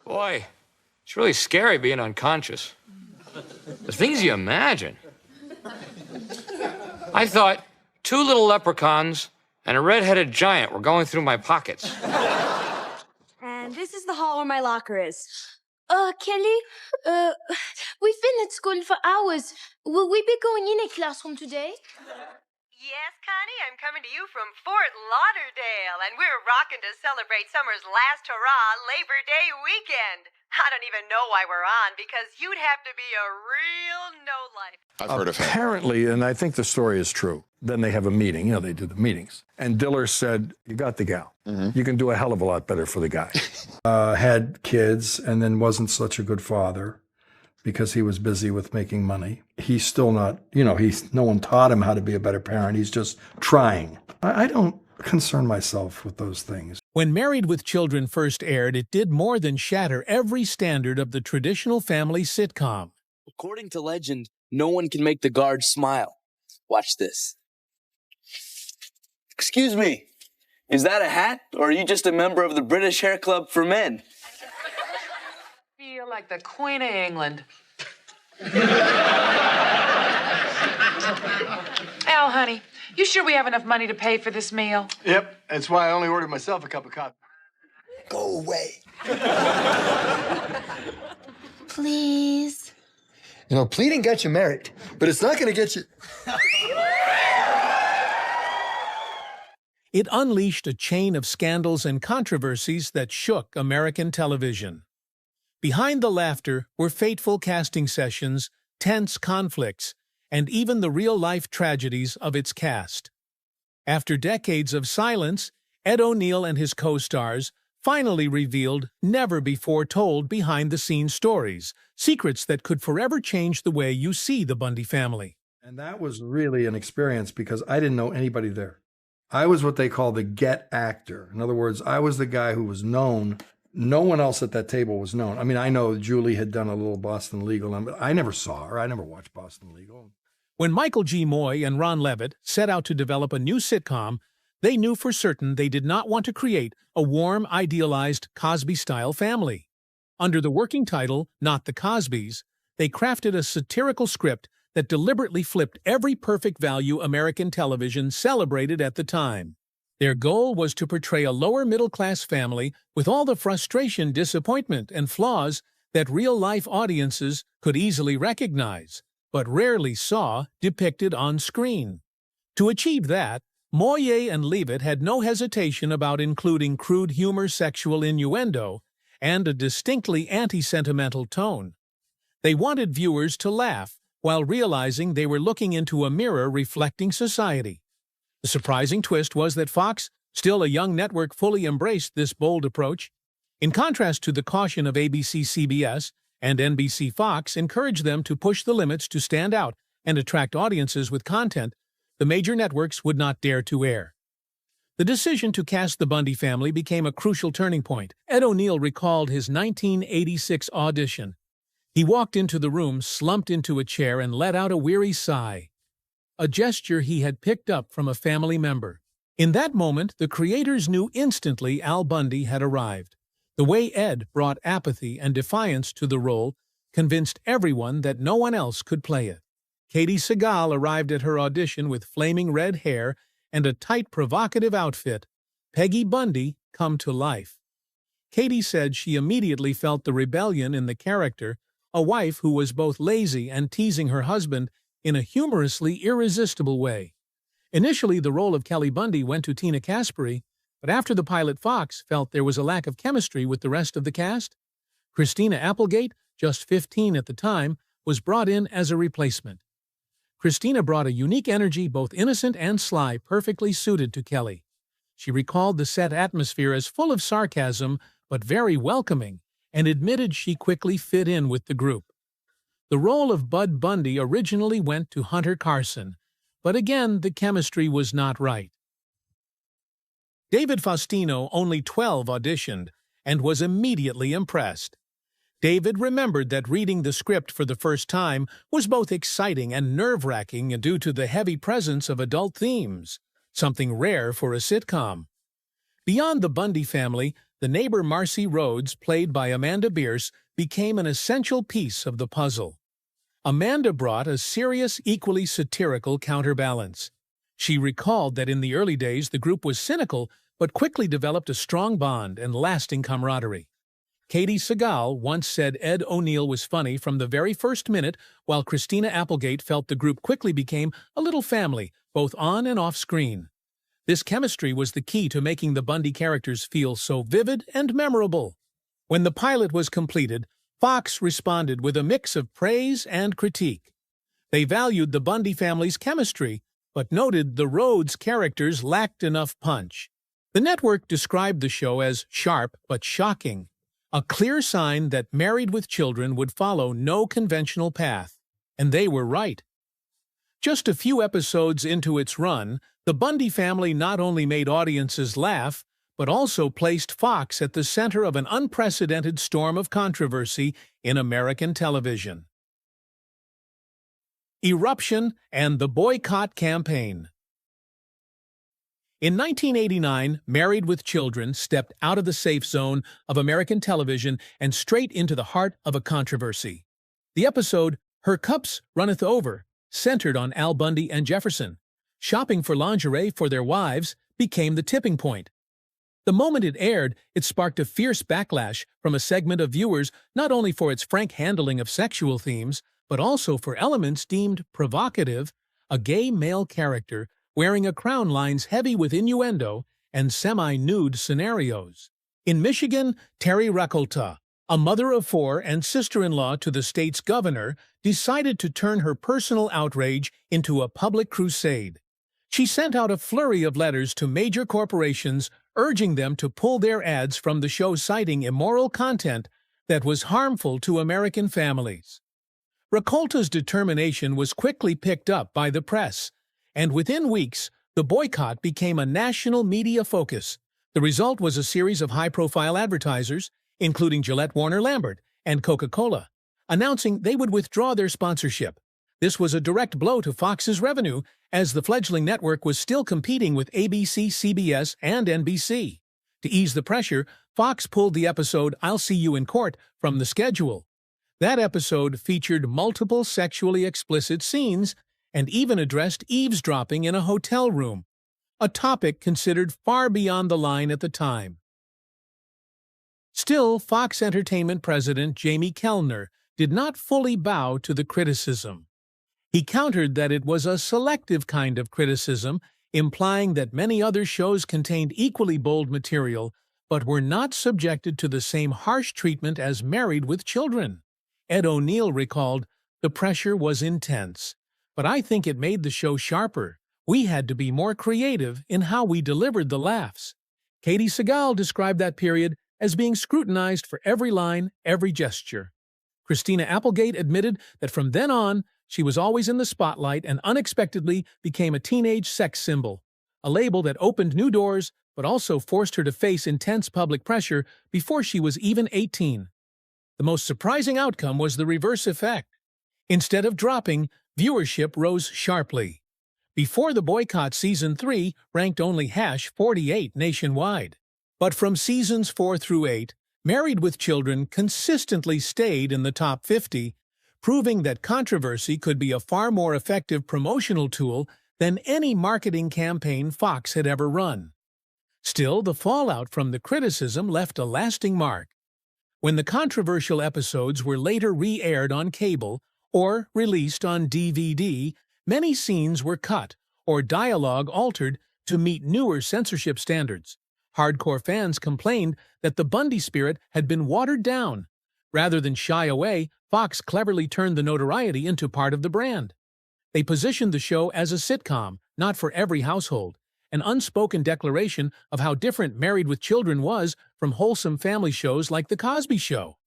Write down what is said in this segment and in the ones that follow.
Boy, it's really scary being unconscious. The things you imagine. I thought 2 little leprechauns and a red-headed giant were going through my pockets. And this is the hall where my locker is. Kelly, we've been at school for hours. Will we be going in a classroom today? Yes, Connie, I'm coming to you from Fort Lauderdale, and we're rocking to celebrate summer's last hurrah, Labor Day weekend. I don't even know why we're on, because you'd have to be a real no-life. I've heard of him. Apparently, and I think the story is true, then they have a meeting, they do the meetings. And Diller said, you got the gal. You can do a hell of a lot better for the guy. Had kids and then wasn't such a good father because he was busy with making money. He's still not, no one taught him how to be a better parent. He's just trying. I don't concern myself with those things. When Married with Children first aired, it did more than shatter every standard of the traditional family sitcom. According to legend, no one can make the guards smile. Watch this. Excuse me, is that a hat, or are you just a member of the British Hair Club for Men? Feel like the Queen of England. Al, honey, you sure we have enough money to pay for this meal? Yep, that's why I only ordered myself a cup of coffee. Go away. Please. Pleading gets you married, but it's not going to get you... It unleashed a chain of scandals and controversies that shook American television. Behind the laughter were fateful casting sessions, tense conflicts, and even the real-life tragedies of its cast. After decades of silence, Ed O'Neill and his co-stars finally revealed never-before-told behind-the-scenes stories, secrets that could forever change the way you see the Bundy family. And that was really an experience because I didn't know anybody there. I was what they call the get actor. In other words, I was the guy who was known. No one else at that table was known. I mean, I know Julie had done a little Boston Legal, but I never saw her. I never watched Boston Legal. When Michael G. Moy and Ron Levitt set out to develop a new sitcom, they knew for certain they did not want to create a warm, idealized Cosby-style family. Under the working title, Not the Cosbys, they crafted a satirical script that deliberately flipped every perfect value American television celebrated at the time. Their goal was to portray a lower-middle-class family with all the frustration, disappointment, and flaws that real-life audiences could easily recognize, but rarely saw depicted on screen. To achieve that, Moyer and Leavitt had no hesitation about including crude humor, sexual innuendo, and a distinctly anti-sentimental tone. They wanted viewers to laugh while realizing they were looking into a mirror reflecting society. The surprising twist was that Fox, still a young network, fully embraced this bold approach. In contrast to the caution of ABC-CBS and NBC-Fox encouraged them to push the limits to stand out and attract audiences with content the major networks would not dare to air. The decision to cast the Bundy family became a crucial turning point. Ed O'Neill recalled his 1986 audition. He walked into the room, slumped into a chair, and let out a weary sigh, a gesture he had picked up from a family member. In that moment, the creators knew instantly Al Bundy had arrived. The way Ed brought apathy and defiance to the role convinced everyone that no one else could play it. Katie Segal arrived at her audition with flaming red hair and a tight, provocative outfit. Peggy Bundy come to life. Katie said she immediately felt the rebellion in the character, a wife who was both lazy and teasing her husband in a humorously irresistible way. Initially, the role of Kelly Bundy went to Tina Caspary, but after the pilot, Fox felt there was a lack of chemistry with the rest of the cast. Christina Applegate, just 15 at the time, was brought in as a replacement. Christina brought a unique energy, both innocent and sly, perfectly suited to Kelly. She recalled the set atmosphere as full of sarcasm, but very welcoming, and admitted she quickly fit in with the group. The role of Bud Bundy originally went to Hunter Carson, but again the chemistry was not right. David Faustino, only 12, auditioned, and was immediately impressed. David remembered that reading the script for the first time was both exciting and nerve-wracking due to the heavy presence of adult themes, something rare for a sitcom. Beyond the Bundy family, the neighbor Marcy Rhodes, played by Amanda Bierce, became an essential piece of the puzzle. Amanda brought a serious, equally satirical counterbalance. She recalled that in the early days the group was cynical, but quickly developed a strong bond and lasting camaraderie. Katie Segal once said Ed O'Neill was funny from the very first minute, while Christina Applegate felt the group quickly became a little family, both on and off screen. This chemistry was the key to making the Bundy characters feel so vivid and memorable. When the pilot was completed, Fox responded with a mix of praise and critique. They valued the Bundy family's chemistry, but noted the Rhodes characters lacked enough punch. The network described the show as sharp but shocking, a clear sign that Married with Children would follow no conventional path, and they were right. Just a few episodes into its run, the Bundy family not only made audiences laugh, but also placed Fox at the center of an unprecedented storm of controversy in American television. Eruption and the Boycott Campaign. In 1989, Married with Children stepped out of the safe zone of American television and straight into the heart of a controversy. The episode, Her Cups Runneth Over, centered on Al Bundy and Jefferson. Shopping for lingerie for their wives became the tipping point. The moment it aired, it sparked a fierce backlash from a segment of viewers not only for its frank handling of sexual themes, but also for elements deemed provocative, a gay male character wearing a crown lines heavy with innuendo and semi-nude scenarios. In Michigan, Terry Rakolta, a mother of four and sister-in-law to the state's governor, decided to turn her personal outrage into a public crusade. She sent out a flurry of letters to major corporations urging them to pull their ads from the show, citing immoral content that was harmful to American families. Rakolta's determination was quickly picked up by the press, and within weeks, the boycott became a national media focus. The result was a series of high-profile advertisers, including Gillette Warner Lambert and Coca-Cola, announcing they would withdraw their sponsorship. This was a direct blow to Fox's revenue, as the fledgling network was still competing with ABC, CBS, and NBC. To ease the pressure, Fox pulled the episode I'll See You in Court from the schedule. That episode featured multiple sexually explicit scenes and even addressed eavesdropping in a hotel room, a topic considered far beyond the line at the time. Still, Fox Entertainment president Jamie Kellner did not fully bow to the criticism. He countered that it was a selective kind of criticism, implying that many other shows contained equally bold material but were not subjected to the same harsh treatment as Married with Children. Ed O'Neill recalled, "The pressure was intense, but I think it made the show sharper. We had to be more creative in how we delivered the laughs." Katie Segal described that period as being scrutinized for every line, every gesture. Christina Applegate admitted that from then on, she was always in the spotlight and unexpectedly became a teenage sex symbol, a label that opened new doors but also forced her to face intense public pressure before she was even 18. The most surprising outcome was the reverse effect. Instead of dropping, viewership rose sharply. Before the boycott, Season 3 ranked only #48 nationwide. But from Seasons 4 through 8, Married with Children consistently stayed in the top 50, proving that controversy could be a far more effective promotional tool than any marketing campaign Fox had ever run. Still, the fallout from the criticism left a lasting mark. When the controversial episodes were later re-aired on cable or released on DVD, many scenes were cut or dialogue altered to meet newer censorship standards. Hardcore fans complained that the Bundy spirit had been watered down. Rather than shy away, Fox cleverly turned the notoriety into part of the brand. They positioned the show as a sitcom, not for every household, an unspoken declaration of how different Married with Children was from wholesome family shows like The Cosby Show.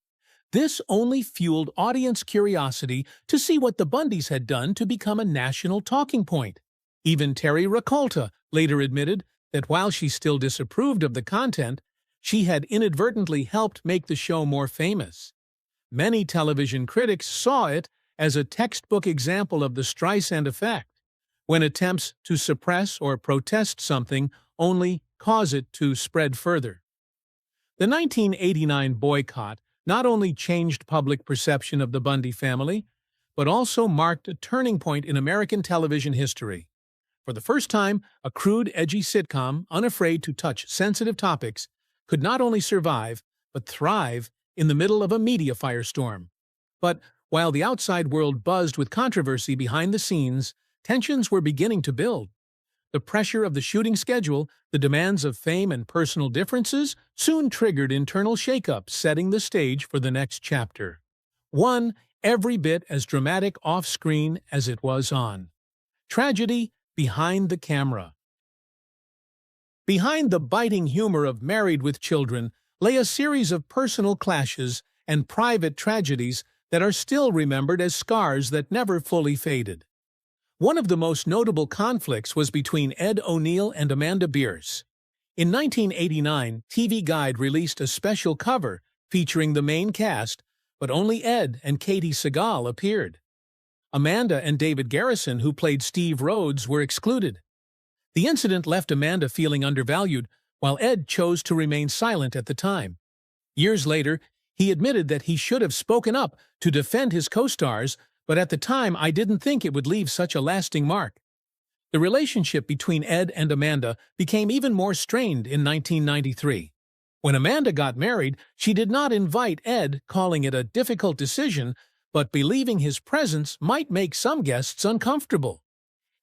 This only fueled audience curiosity to see what the Bundys had done to become a national talking point. Even Terry Rakolta later admitted that while she still disapproved of the content, she had inadvertently helped make the show more famous. Many television critics saw it as a textbook example of the Streisand effect, when attempts to suppress or protest something only cause it to spread further. The 1989 boycott not only changed public perception of the Bundy family, but also marked a turning point in American television history. For the first time, a crude, edgy sitcom, unafraid to touch sensitive topics, could not only survive, but thrive in the middle of a media firestorm. But while the outside world buzzed with controversy behind the scenes, tensions were beginning to build. The pressure of the shooting schedule, the demands of fame and personal differences soon triggered internal shakeups, setting the stage for the next chapter. One every bit as dramatic off-screen as it was on. Tragedy behind the camera. Behind the biting humor of Married with Children lay a series of personal clashes and private tragedies that are still remembered as scars that never fully faded. One of the most notable conflicts was between Ed O'Neill and Amanda Bierce. In 1989, TV Guide released a special cover featuring the main cast, but only Ed and Katie Sagal appeared. Amanda and David Garrison, who played Steve Rhodes, were excluded. The incident left Amanda feeling undervalued, while Ed chose to remain silent at the time. Years later, he admitted that he should have spoken up to defend his co-stars, but at the time I didn't think it would leave such a lasting mark. The relationship between Ed and Amanda became even more strained in 1993. When Amanda got married, she did not invite Ed, calling it a difficult decision, but believing his presence might make some guests uncomfortable.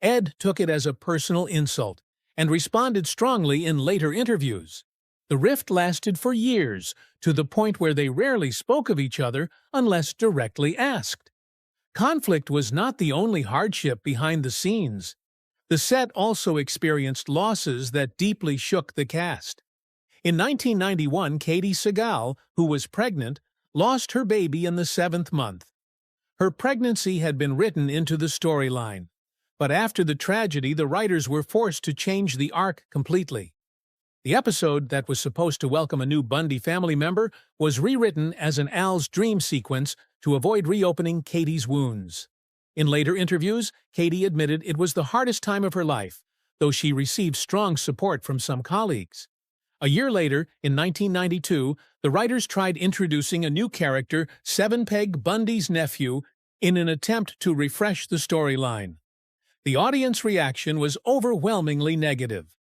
Ed took it as a personal insult and responded strongly in later interviews. The rift lasted for years, to the point where they rarely spoke of each other unless directly asked. Conflict was not the only hardship behind the scenes. The set also experienced losses that deeply shook the cast. In 1991, Katie Sagal, who was pregnant, lost her baby in the 7th month. Her pregnancy had been written into the storyline, but after the tragedy, the writers were forced to change the arc completely. The episode that was supposed to welcome a new Bundy family member was rewritten as an Al's dream sequence to avoid reopening Katie's wounds. In later interviews, Katie admitted it was the hardest time of her life, though she received strong support from some colleagues. A year later, in 1992, the writers tried introducing a new character, Seven Peg Bundy's nephew, in an attempt to refresh the storyline. The audience reaction was overwhelmingly negative.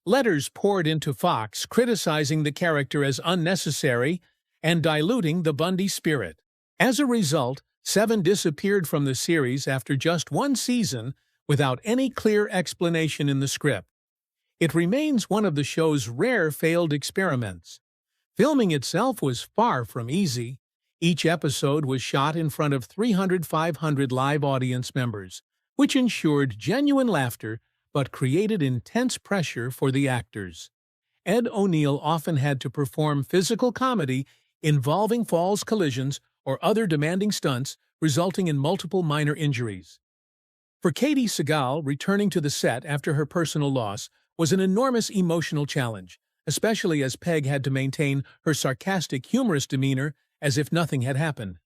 Letters poured into Fox criticizing the character as unnecessary and diluting the Bundy spirit. As a result, Seven disappeared from the series after just one season without any clear explanation in the script. It remains one of the show's rare failed experiments. Filming itself was far from easy. Each episode was shot in front of 300-500 live audience members, which ensured genuine laughter but created intense pressure for the actors. Ed O'Neill often had to perform physical comedy involving falls, collisions, or other demanding stunts, resulting in multiple minor injuries. For Katie Sagal, returning to the set after her personal loss was an enormous emotional challenge, especially as Peg had to maintain her sarcastic, humorous demeanor as if nothing had happened.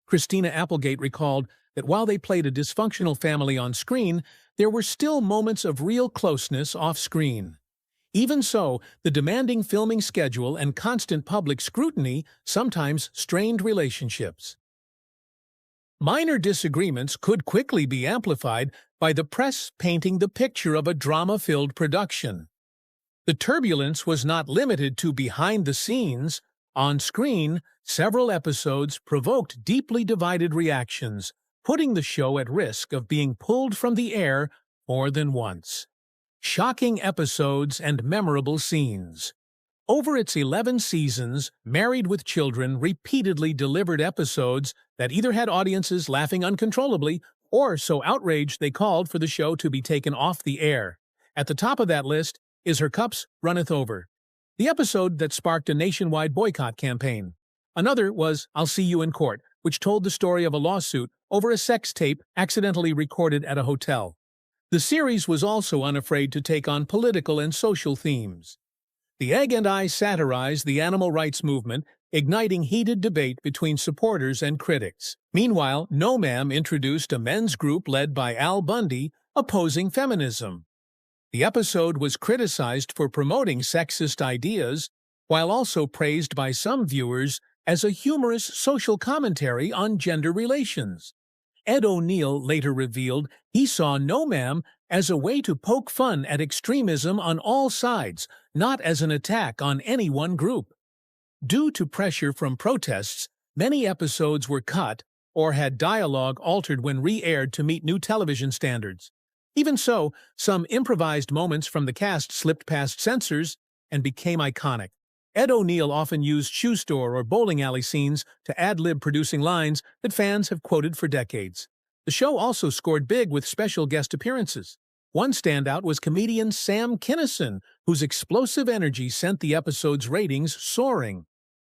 Christina Applegate recalled that while they played a dysfunctional family on screen, there were still moments of real closeness off-screen. Even so, the demanding filming schedule and constant public scrutiny sometimes strained relationships. Minor disagreements could quickly be amplified by the press painting the picture of a drama-filled production. The turbulence was not limited to behind the scenes. On screen, several episodes provoked deeply divided reactions, putting the show at risk of being pulled from the air more than once. Shocking episodes and memorable scenes. Over its 11 seasons, Married with Children repeatedly delivered episodes that either had audiences laughing uncontrollably or so outraged they called for the show to be taken off the air. At the top of that list is Her Cups Runneth Over, the episode that sparked a nationwide boycott campaign. Another was I'll See You in Court, which told the story of a lawsuit over a sex tape accidentally recorded at a hotel. The series was also unafraid to take on political and social themes. The Egg and I satirized the animal rights movement, igniting heated debate between supporters and critics. Meanwhile, No Ma'am introduced a men's group led by Al Bundy, opposing feminism. The episode was criticized for promoting sexist ideas, while also praised by some viewers as a humorous social commentary on gender relations. Ed O'Neill later revealed he saw No Ma'am as a way to poke fun at extremism on all sides, not as an attack on any one group. Due to pressure from protests, many episodes were cut or had dialogue altered when re-aired to meet new television standards. Even so, some improvised moments from the cast slipped past censors and became iconic. Ed O'Neill often used shoe store or bowling alley scenes to ad-lib producing lines that fans have quoted for decades. The show also scored big with special guest appearances. One standout was comedian Sam Kinison, whose explosive energy sent the episode's ratings soaring.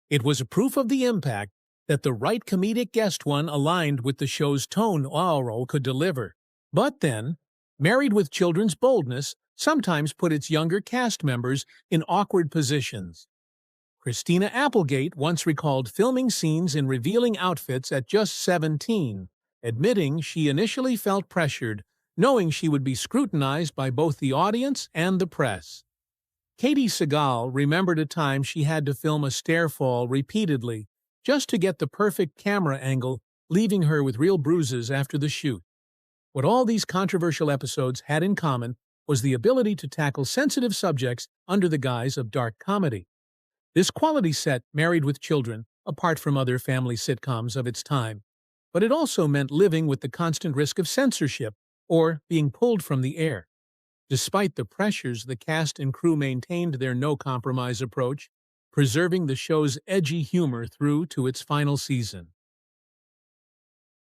It was a proof of the impact that the right comedic guest one aligned with the show's tone Auro could deliver. But then, Married with Children's boldness sometimes put its younger cast members in awkward positions. Christina Applegate once recalled filming scenes in revealing outfits at just 17, admitting she initially felt pressured, knowing she would be scrutinized by both the audience and the press. Katie Segal remembered a time she had to film a stairfall repeatedly just to get the perfect camera angle, leaving her with real bruises after the shoot. What all these controversial episodes had in common was the ability to tackle sensitive subjects under the guise of dark comedy. This quality set Married with Children apart from other family sitcoms of its time, but it also meant living with the constant risk of censorship or being pulled from the air. Despite the pressures, the cast and crew maintained their no-compromise approach, preserving the show's edgy humor through to its final season.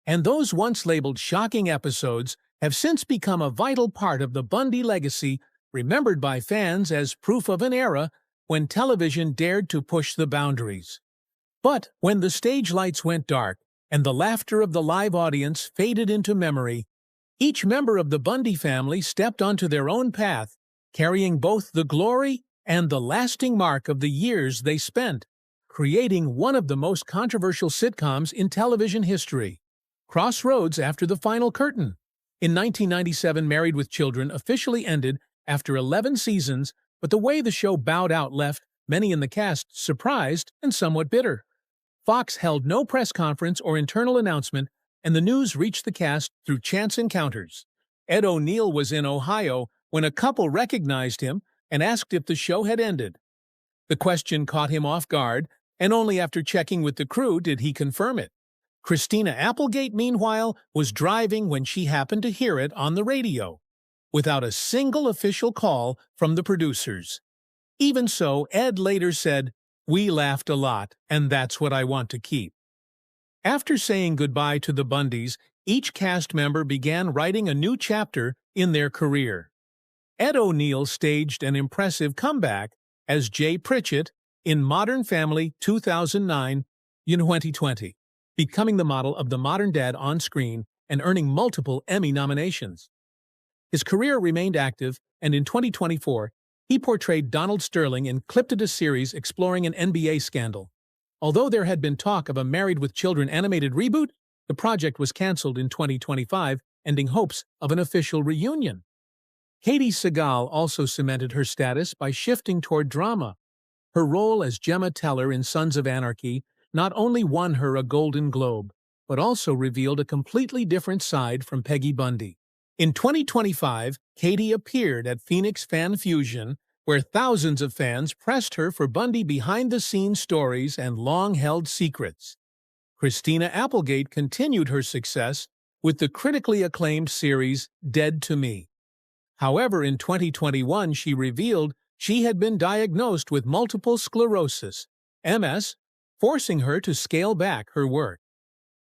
And those once labeled shocking episodes have since become a vital part of the Bundy legacy, remembered by fans as proof of an era when television dared to push the boundaries. But when the stage lights went dark and the laughter of the live audience faded into memory, each member of the Bundy family stepped onto their own path, carrying both the glory and the lasting mark of the years they spent, creating one of the most controversial sitcoms in television history. Crossroads after the final curtain. In 1997, Married with Children officially ended after 11 seasons, but the way the show bowed out left many in the cast surprised and somewhat bitter. Fox held no press conference or internal announcement, and the news reached the cast through chance encounters. Ed O'Neill was in Ohio when a couple recognized him and asked if the show had ended. The question caught him off guard, and only after checking with the crew did he confirm it. Christina Applegate, meanwhile, was driving when she happened to hear it on the radio, without a single official call from the producers. Even so, Ed later said, "We laughed a lot, and that's what I want to keep." After saying goodbye to the Bundys, each cast member began writing a new chapter in their career. Ed O'Neill staged an impressive comeback as Jay Pritchett in Modern Family 2009 in 2020, becoming the model of the modern dad on screen and earning multiple Emmy nominations. His career remained active, and in 2024, he portrayed Donald Sterling in Cliptida series exploring an NBA scandal. Although there had been talk of a Married with Children animated reboot, the project was canceled in 2025, ending hopes of an official reunion. Katie Segal also cemented her status by shifting toward drama. Her role as Gemma Teller in Sons of Anarchy not only won her a Golden Globe, but also revealed a completely different side from Peggy Bundy. In 2025, Katie appeared at Phoenix Fan Fusion, where thousands of fans pressed her for Bundy behind-the-scenes stories and long-held secrets. Christina Applegate continued her success with the critically acclaimed series Dead to Me. However, in 2021, she revealed she had been diagnosed with multiple sclerosis, MS, forcing her to scale back her work.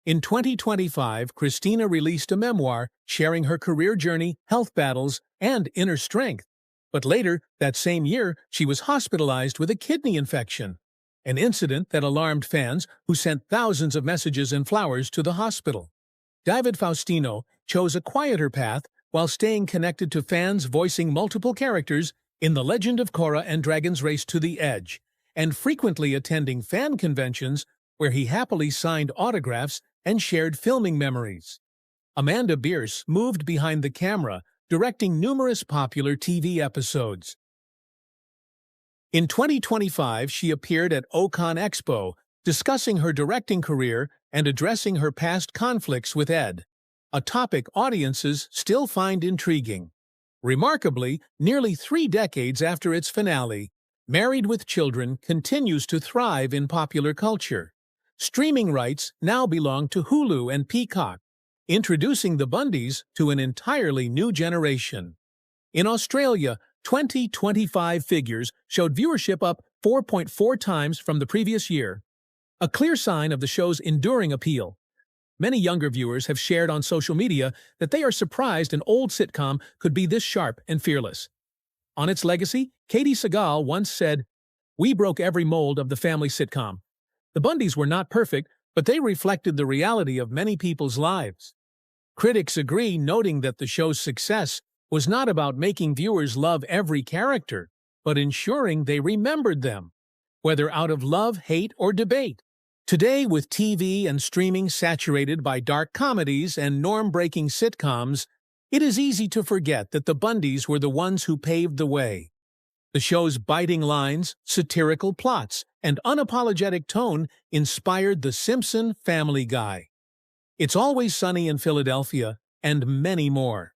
In 2025, Christina released a memoir sharing her career journey, health battles, and inner strength. But later, that same year, she was hospitalized with a kidney infection, an incident that alarmed fans who sent thousands of messages and flowers to the hospital. David Faustino chose a quieter path while staying connected to fans voicing multiple characters in The Legend of Korra and Dragon's Race to the Edge, and frequently attending fan conventions where he happily signed autographs and shared filming memories. Amanda Bierce moved behind the camera, directing numerous popular TV episodes. In 2025, she appeared at Ocon Expo, discussing her directing career and addressing her past conflicts with Ed, a topic audiences still find intriguing. Remarkably, nearly 3 decades after its finale, Married with Children continues to thrive in popular culture. Streaming rights now belong to Hulu and Peacock, introducing the Bundys to an entirely new generation. In Australia, 2025 figures showed viewership up 4.4 times from the previous year, a clear sign of the show's enduring appeal. Many younger viewers have shared on social media that they are surprised an old sitcom could be this sharp and fearless. On its legacy, Katie Sagal once said, "We broke every mold of the family sitcom. The Bundys were not perfect, but they reflected the reality of many people's lives." Critics agree, noting that the show's success was not about making viewers love every character, but ensuring they remembered them, whether out of love, hate, or debate. Today, with TV and streaming saturated by dark comedies and norm-breaking sitcoms, it is easy to forget that the Bundys were the ones who paved the way. The show's biting lines, satirical plots, and unapologetic tone inspired The Simpson Family Guy, It's Always Sunny in Philadelphia, and many more.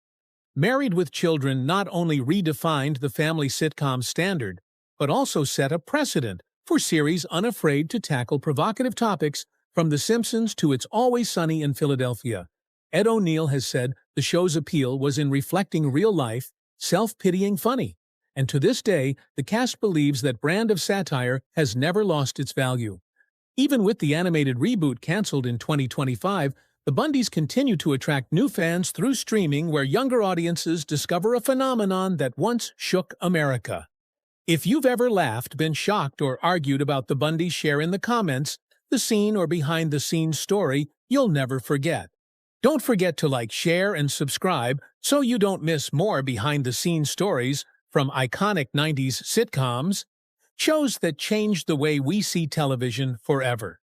Married with Children not only redefined the family sitcom standard, but also set a precedent for series unafraid to tackle provocative topics from The Simpsons to It's Always Sunny in Philadelphia. Ed O'Neill has said the show's appeal was in reflecting real-life, self-pitying funny, and to this day, the cast believes that brand of satire has never lost its value. Even with the animated reboot canceled in 2025, the Bundys continue to attract new fans through streaming, where younger audiences discover a phenomenon that once shook America. If you've ever laughed, been shocked, or argued about the Bundys, share in the comments the scene or behind-the-scenes story you'll never forget. Don't forget to like, share, and subscribe so you don't miss more behind-the-scenes stories from iconic 90s sitcoms, shows that changed the way we see television forever.